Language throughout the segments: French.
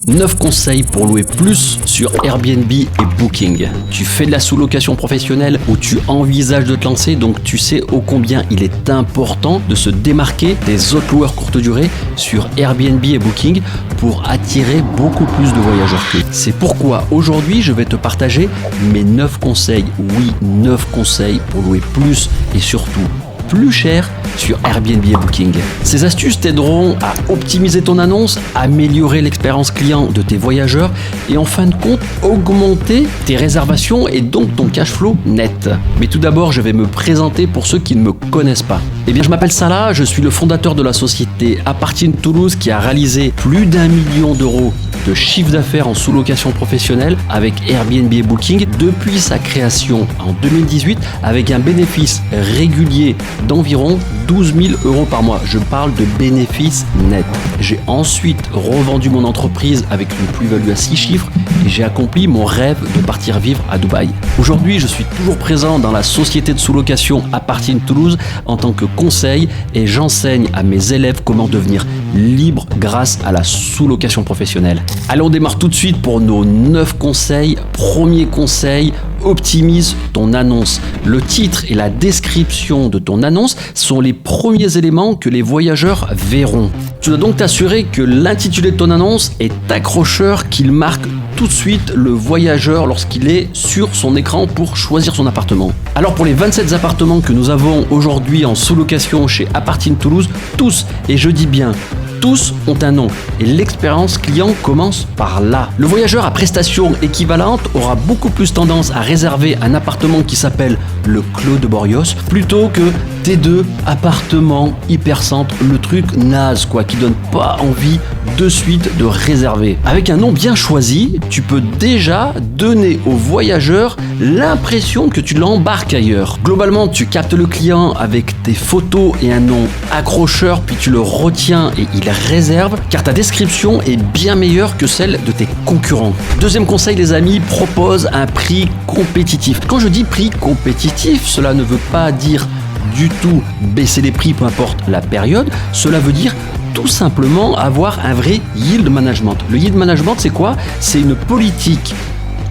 9 conseils pour louer plus sur Airbnb et Booking. Tu fais de la sous-location professionnelle ou tu envisages de te lancer, donc tu sais ô combien il est important de se démarquer des autres loueurs courte durée sur Airbnb et Booking pour attirer beaucoup plus de voyageurs qu'eux. C'est pourquoi aujourd'hui je vais te partager mes 9 conseils, oui 9 conseils pour louer plus et surtout plus cher sur Airbnb et Booking. Ces astuces t'aideront à optimiser ton annonce, améliorer l'expérience client de tes voyageurs et en fin de compte augmenter tes réservations et donc ton cash flow net. Mais tout d'abord, je vais me présenter pour ceux qui ne me connaissent pas. Eh bien, je m'appelle Salah, je suis le fondateur de la société Apartine Toulouse qui a réalisé plus d'1 million d'euros de chiffre d'affaires en sous-location professionnelle avec Airbnb et Booking depuis sa création en 2018 avec un bénéfice régulier d'environ 12 000 euros par mois. Je parle de bénéfice net. J'ai ensuite revendu mon entreprise avec une plus-value à 6 chiffres et j'ai accompli mon rêve de partir vivre à Dubaï. Aujourd'hui, je suis toujours présent dans la société de sous-location Apartine Toulouse en tant que conseil et j'enseigne à mes élèves comment devenir libre grâce à la sous-location professionnelle. Allez, on démarre tout de suite pour nos 9 conseils. Premier conseil, optimise ton annonce. Le titre et la description de ton annonce sont les premiers éléments que les voyageurs verront. Tu dois donc t'assurer que l'intitulé de ton annonce est accrocheur, qu'il marque tout de suite le voyageur lorsqu'il est sur son écran pour choisir son appartement. Alors pour les 27 appartements que nous avons aujourd'hui en sous-location chez Apartine Toulouse, tous, et je dis bien tous, ont un nom et l'expérience client commence par là. Le voyageur à prestation équivalente aura beaucoup plus tendance à réserver un appartement qui s'appelle le Clos de Borios plutôt que T2 appartement hypercentre, le truc naze quoi, qui donne pas envie de suite de réserver. Avec un nom bien choisi, tu peux déjà donner au voyageur l'impression que tu l'embarques ailleurs. Globalement, tu captes le client avec tes photos et un nom accrocheur, puis tu le retiens et il réserve, car ta description est bien meilleure que celle de tes concurrents. Deuxième conseil les amis, propose un prix compétitif. Quand je dis prix compétitif, cela ne veut pas dire du tout baisser les prix peu importe la période, cela veut dire tout simplement avoir un vrai yield management. Le yield management c'est quoi ? C'est une politique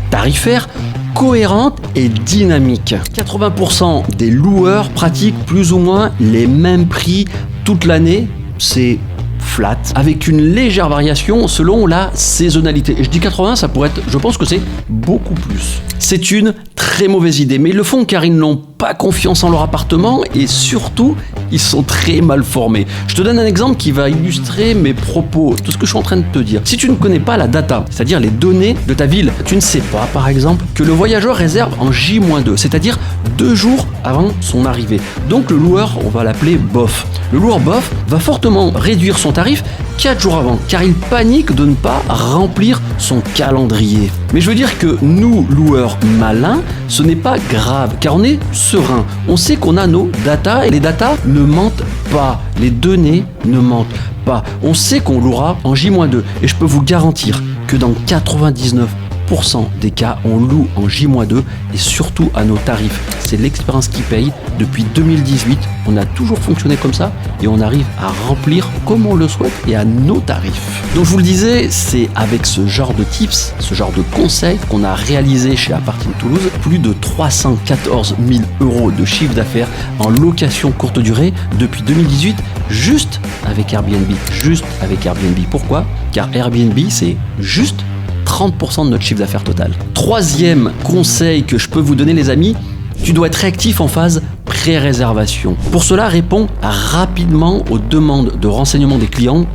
tarifaire cohérente et dynamique. 80% des loueurs pratiquent plus ou moins les mêmes prix toute l'année, c'est flat, avec une légère variation selon la saisonnalité. Et je dis 80, ça pourrait être, je pense que c'est beaucoup plus. C'est une très mauvaise idée, mais ils le font car ils n'ont pas confiance en leur appartement et surtout, ils sont très mal formés. Je te donne un exemple qui va illustrer mes propos, tout ce que je suis en train de te dire. Si tu ne connais pas la data, c'est-à-dire les données de ta ville, tu ne sais pas, par exemple, que le voyageur réserve en J-2, c'est-à-dire 2 jours avant son arrivée. Donc le loueur, on va l'appeler bof. Le loueur bof va fortement réduire son tarif 4 jours avant, car il panique de ne pas remplir son calendrier. Mais je veux dire que nous, loueurs malins, ce n'est pas grave, car on est serein. On sait qu'on a nos datas, et les datas ne mentent pas. Les données ne mentent pas. On sait qu'on louera en J-2, et je peux vous garantir que dans 99% des cas, on loue en J-2 et surtout à nos tarifs. C'est l'expérience qui paye. Depuis 2018, on a toujours fonctionné comme ça et on arrive à remplir comme on le souhaite et à nos tarifs. Donc je vous le disais, c'est avec ce genre de tips, ce genre de conseils qu'on a réalisé chez Apartine Toulouse plus de 314 000 euros de chiffre d'affaires en location courte durée depuis 2018, juste avec Airbnb. Juste avec Airbnb. Pourquoi ? Car Airbnb, c'est juste 30% de notre chiffre d'affaires total. Troisième conseil que je peux vous donner les amis, tu dois être réactif en phase pré-réservation. Pour cela, réponds rapidement aux demandes de renseignements des clients.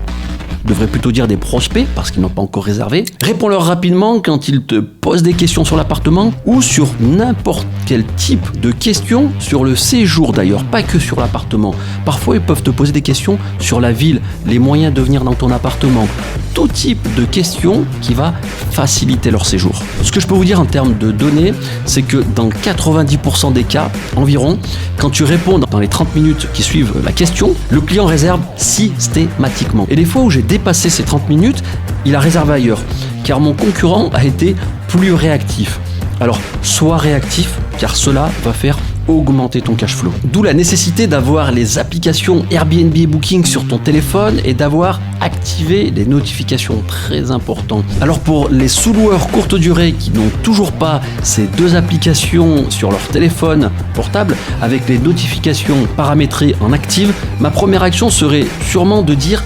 Je devrais plutôt dire des prospects parce qu'ils n'ont pas encore réservé. Réponds-leur rapidement quand ils te posent des questions sur l'appartement ou sur n'importe quel type de questions sur le séjour d'ailleurs, pas que sur l'appartement. Parfois, ils peuvent te poser des questions sur la ville, les moyens de venir dans ton appartement, tout type de questions qui va faciliter leur séjour. Ce que je peux vous dire en termes de données, c'est que dans 90% des cas environ, quand tu réponds dans les 30 minutes qui suivent la question, le client réserve systématiquement. Et les fois où j'ai dépassé ces 30 minutes, il a réservé ailleurs, car mon concurrent a été plus réactif. Alors, sois réactif, car cela va faire augmenter ton cash flow. D'où la nécessité d'avoir les applications Airbnb et Booking sur ton téléphone et d'avoir activé les notifications, très important. Alors pour les sous-loueurs courte durée qui n'ont toujours pas ces deux applications sur leur téléphone portable avec les notifications paramétrées en active, ma première action serait sûrement de dire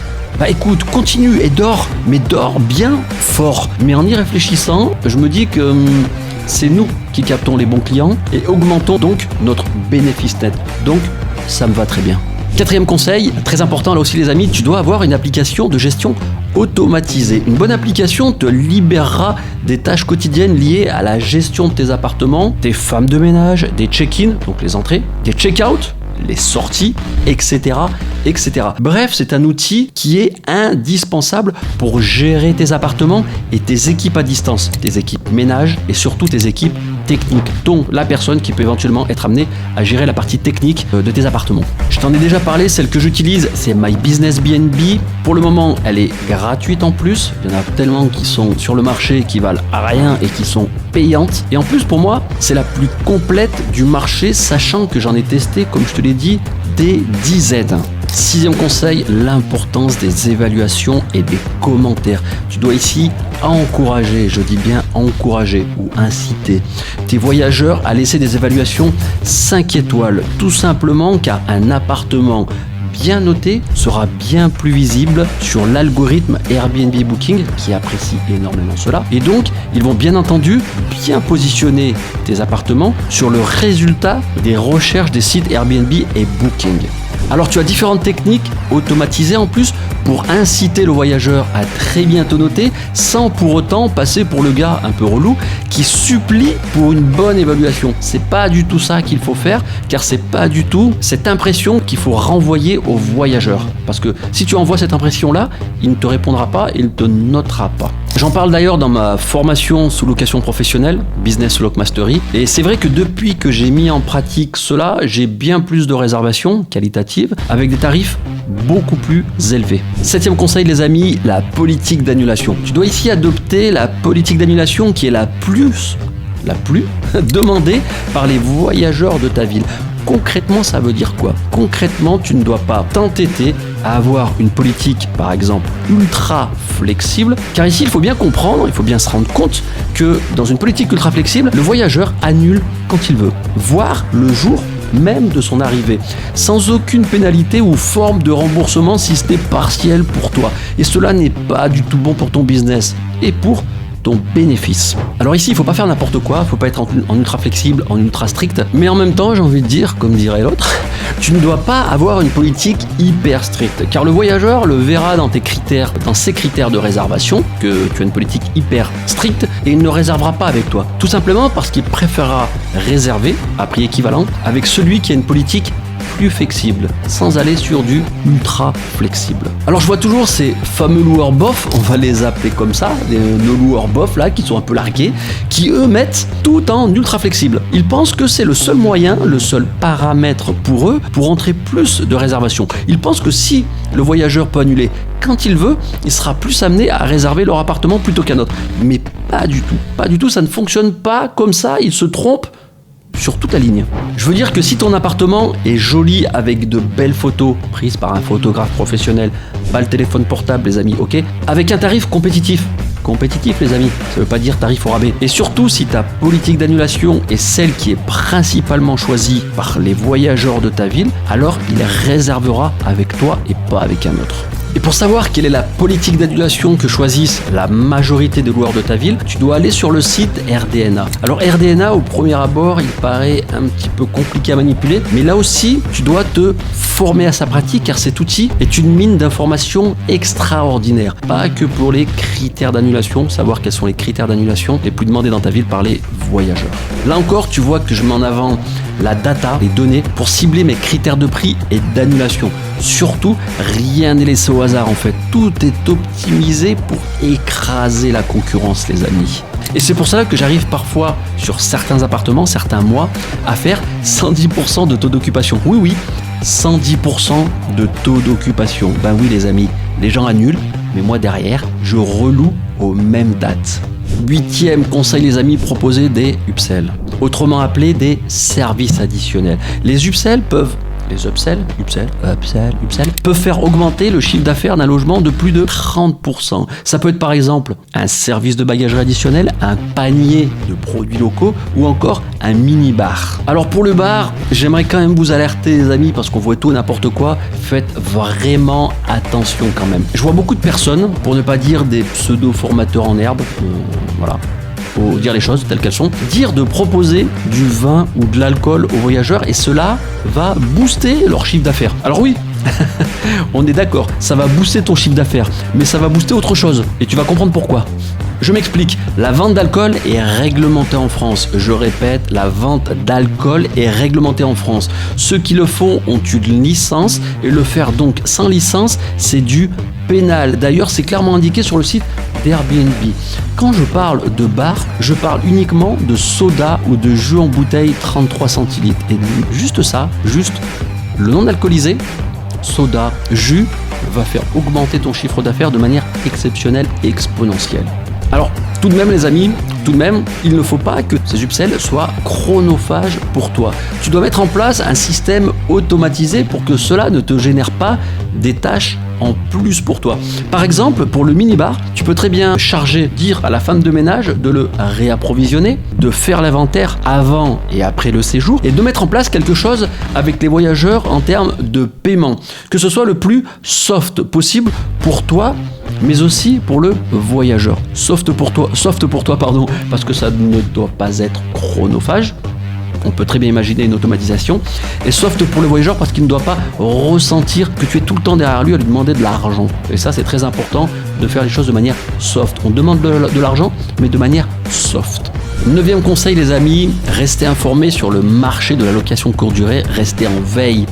écoute, continue et dors, mais dors bien fort. Mais en y réfléchissant, je me dis que c'est nous qui captons les bons clients et augmentons donc notre bénéfice net. Donc, ça me va très bien. Quatrième conseil, très important là aussi les amis, tu dois avoir une application de gestion automatisée. Une bonne application te libérera des tâches quotidiennes liées à la gestion de tes appartements, des femmes de ménage, des check-in, donc les entrées, des check-out, les sorties, etc., etc. Bref, c'est un outil qui est indispensable pour gérer tes appartements et tes équipes à distance, tes équipes ménage et surtout tes équipes techniques, dont la personne qui peut éventuellement être amenée à gérer la partie technique de tes appartements. Je t'en ai déjà parlé, celle que j'utilise, c'est My Business BNB. Pour le moment, elle est gratuite en plus. Il y en a tellement qui sont sur le marché qui valent rien et qui sont payantes. Et en plus, pour moi, c'est la plus complète du marché, sachant que j'en ai testé, comme je te l'ai dit, des dizaines. Sixième conseil, l'importance des évaluations et des commentaires. Tu dois ici encourager, je dis bien encourager ou inciter tes voyageurs à laisser des évaluations 5 étoiles. Tout simplement car un appartement bien noté sera bien plus visible sur l'algorithme Airbnb Booking qui apprécie énormément cela. Et donc, ils vont bien entendu bien positionner tes appartements sur le résultat des recherches des sites Airbnb et Booking. Alors tu as différentes techniques automatisées en plus pour inciter le voyageur à très bien te noter sans pour autant passer pour le gars un peu relou qui supplie pour une bonne évaluation. C'est pas du tout ça qu'il faut faire car c'est pas du tout cette impression qu'il faut renvoyer au voyageur. Parce que si tu envoies cette impression-là, il ne te répondra pas, il ne te notera pas. J'en parle d'ailleurs dans ma formation sous location professionnelle, Business Lock Mastery. Et c'est vrai que depuis que j'ai mis en pratique cela, j'ai bien plus de réservations qualitatives avec des tarifs beaucoup plus élevés. Septième conseil les amis, la politique d'annulation. Tu dois ici adopter la politique d'annulation qui est la plus demandée par les voyageurs de ta ville. Concrètement, ça veut dire quoi ? Concrètement, tu ne dois pas t'entêter à avoir une politique, par exemple, ultra flexible, car ici, il faut bien comprendre, il faut bien se rendre compte que dans une politique ultra flexible, le voyageur annule quand il veut, voire le jour même de son arrivée, sans aucune pénalité ou forme de remboursement si ce n'est partiel pour toi. Et cela n'est pas du tout bon pour ton business et pour ton bénéfice. Alors ici, il ne faut pas faire n'importe quoi, il ne faut pas être en ultra flexible, en ultra strict, mais en même temps, j'ai envie de dire, comme dirait l'autre, tu ne dois pas avoir une politique hyper stricte, car le voyageur le verra dans ses critères de réservation, que tu as une politique hyper stricte, et il ne réservera pas avec toi. Tout simplement parce qu'il préférera réserver, à prix équivalent, avec celui qui a une politique plus flexible, sans aller sur du ultra flexible. Alors je vois toujours ces fameux loueurs bof, on va les appeler comme ça, nos loueurs bof là, qui sont un peu largués, qui eux mettent tout en ultra flexible. Ils pensent que c'est le seul moyen, le seul paramètre pour eux, pour entrer plus de réservations. Ils pensent que si le voyageur peut annuler quand il veut, il sera plus amené à réserver leur appartement plutôt qu'un autre. Mais pas du tout, ça ne fonctionne pas comme ça, ils se trompent sur toute la ligne. Je veux dire que si ton appartement est joli avec de belles photos prises par un photographe professionnel, pas le téléphone portable les amis, ok, avec un tarif compétitif les amis, ça veut pas dire tarif au rabais. Et surtout si ta politique d'annulation est celle qui est principalement choisie par les voyageurs de ta ville, alors il réservera avec toi et pas avec un autre. Et pour savoir quelle est la politique d'annulation que choisissent la majorité des loueurs de ta ville, tu dois aller sur le site RDNA. Alors RDNA, au premier abord, il paraît un petit peu compliqué à manipuler, mais là aussi, tu dois te former à sa pratique car cet outil est une mine d'informations extraordinaire. Pas que pour les critères d'annulation, savoir quels sont les critères d'annulation les plus demandés dans ta ville par les voyageurs. Là encore, tu vois que je mets en avant la data, les données, pour cibler mes critères de prix et d'annulation. Surtout, rien n'est laissé au hasard en fait. Tout est optimisé pour écraser la concurrence les amis. Et c'est pour ça que j'arrive parfois sur certains appartements, certains mois, à faire 110% de taux d'occupation. Oui, 110% de taux d'occupation. Ben oui les amis, les gens annulent, mais moi derrière, je reloue aux mêmes dates. 8e conseil les amis, proposer des upsells, autrement appelés des services additionnels. Les upsells peuvent peuvent faire augmenter le chiffre d'affaires d'un logement de plus de 30%. Ça peut être par exemple un service de bagagerie additionnel, un panier de produits locaux ou encore un mini-bar. Alors pour le bar, j'aimerais quand même vous alerter les amis parce qu'on voit tout et n'importe quoi. Faites vraiment attention quand même. Je vois beaucoup de personnes, pour ne pas dire des pseudo-formateurs en herbe, voilà. Faut dire les choses telles qu'elles sont, dire de proposer du vin ou de l'alcool aux voyageurs et cela va booster leur chiffre d'affaires. Alors oui, on est d'accord, ça va booster ton chiffre d'affaires, mais ça va booster autre chose et tu vas comprendre pourquoi. Je m'explique, la vente d'alcool est réglementée en France. Je répète, la vente d'alcool est réglementée en France. Ceux qui le font ont une licence et le faire donc sans licence, c'est du pénal. D'ailleurs, c'est clairement indiqué sur le site d'Airbnb. Quand je parle de bar, je parle uniquement de soda ou de jus en bouteille 33 centilitres. Et juste ça, juste le non alcoolisé, soda, jus, va faire augmenter ton chiffre d'affaires de manière exceptionnelle et exponentielle. Alors, tout de même les amis, il ne faut pas que ces upsells soient chronophages pour toi. Tu dois mettre en place un système automatisé pour que cela ne te génère pas des tâches en plus pour toi. Par exemple, pour le minibar, tu peux très bien dire à la femme de ménage de le réapprovisionner, de faire l'inventaire avant et après le séjour et de mettre en place quelque chose avec les voyageurs en termes de paiement. Que ce soit le plus soft possible pour toi, mais aussi pour le voyageur. Soft pour toi, parce que ça ne doit pas être chronophage. On peut très bien imaginer une automatisation. Et soft pour le voyageur parce qu'il ne doit pas ressentir que tu es tout le temps derrière lui à lui demander de l'argent. Et ça, c'est très important de faire les choses de manière soft. On demande de l'argent, mais de manière soft. 9e conseil les amis, restez informés sur le marché de la location courte durée, restez en veille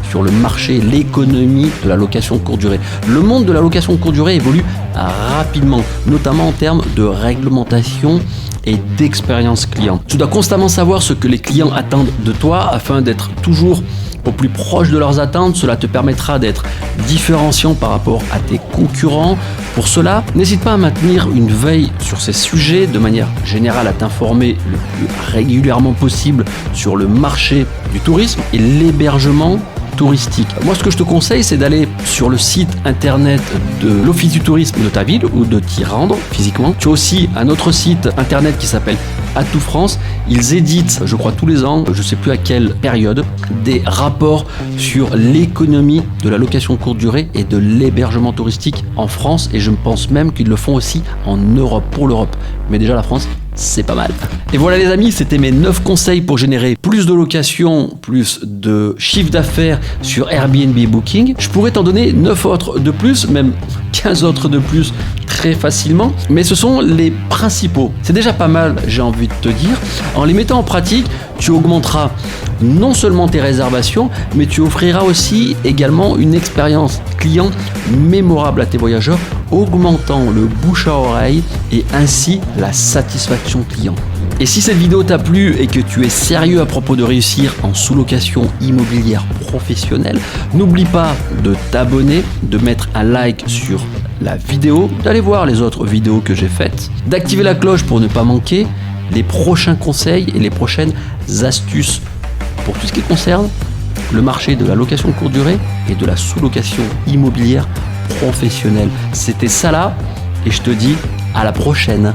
sur le marché, l'économie de la location courte durée. Le monde de la location courte durée évolue rapidement, notamment en termes de réglementation et d'expérience client. Tu dois constamment savoir ce que les clients attendent de toi afin d'être toujours au plus proche de leurs attentes. Cela te permettra d'être différenciant par rapport à tes concurrents. Pour cela, n'hésite pas à maintenir une veille sur ces sujets, de manière générale à t'informer le plus régulièrement possible sur le marché du tourisme et l'hébergement touristique. Moi, ce que je te conseille, c'est d'aller sur le site internet de l'Office du tourisme de ta ville ou de t'y rendre physiquement. Tu as aussi un autre site internet qui s'appelle Atout France. Ils éditent, je crois tous les ans, je ne sais plus à quelle période, des rapports sur l'économie de la location courte durée et de l'hébergement touristique en France. Et je pense même qu'ils le font aussi en Europe, pour l'Europe. Mais déjà la France, c'est pas mal. Et voilà les amis, c'était mes 9 conseils pour générer plus de locations, plus de chiffre d'affaires sur Airbnb et Booking. Je pourrais t'en donner 9 autres de plus, même 15 autres de plus très facilement, mais ce sont les principaux. C'est déjà pas mal, j'ai envie de te dire. En les mettant en pratique, tu augmenteras non seulement tes réservations, mais tu offriras aussi également une expérience client mémorable à tes voyageurs, augmentant le bouche à oreille et ainsi la satisfaction client. Et si cette vidéo t'a plu et que tu es sérieux à propos de réussir en sous-location immobilière professionnelle, n'oublie pas de t'abonner, de mettre un like sur la vidéo, d'aller voir les autres vidéos que j'ai faites, d'activer la cloche pour ne pas manquer les prochains conseils et les prochaines astuces pour tout ce qui concerne le marché de la location courte durée et de la sous-location immobilière professionnelle. C'était Salah et je te dis à la prochaine.